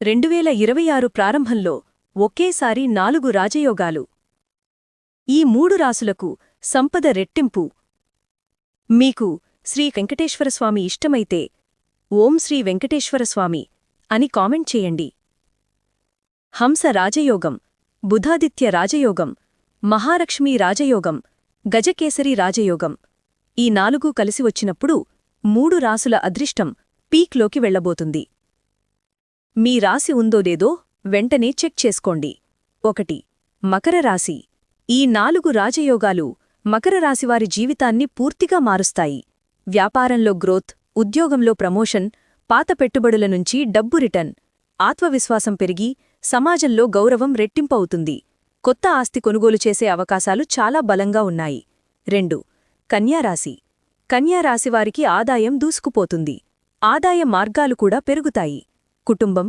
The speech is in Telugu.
2026 ప్రారంభంలో ఒకేసారి 4 రాజయోగాలు. ఈ 3 రాసులకు సంపద రెట్టింపు. మీకు శ్రీ వెంకటేశ్వరస్వామి ఇష్టమైతే ఓం శ్రీ వెంకటేశ్వరస్వామి అని కామెంట్ చేయండి. హంస రాజయోగం, బుధాదిత్య రాజయోగం, మహాలక్ష్మీ రాజయోగం, గజకేసరి రాజయోగం. ఈ 4 కలిసి వచ్చినప్పుడు 3 రాసుల అదృష్టం పీక్లోకి వెళ్లబోతుంది. మీ రాశి ఉందో లేదో వెంటనే చెక్ చేసుకోండి. 1. మకర రాశి. ఈ 4 రాజయోగాలు మకర రాశివారి జీవితాన్ని పూర్తిగా మారుస్తాయి. వ్యాపారంలో గ్రోత్, ఉద్యోగంలో ప్రమోషన్, పాత పెట్టుబడుల నుంచి డబ్బు రిటర్న్, ఆత్మవిశ్వాసం పెరిగి సమాజంలో గౌరవం రెట్టింపవుతుంది. కొత్త ఆస్తి కొనుగోలు చేసే అవకాశాలు చాలా బలంగా ఉన్నాయి. 2. కన్యారాశి. కన్యారాశివారికి ఆదాయం దూసుకుపోతుంది. ఆదాయ మార్గాలు కూడా పెరుగుతాయి. కుటుంబం,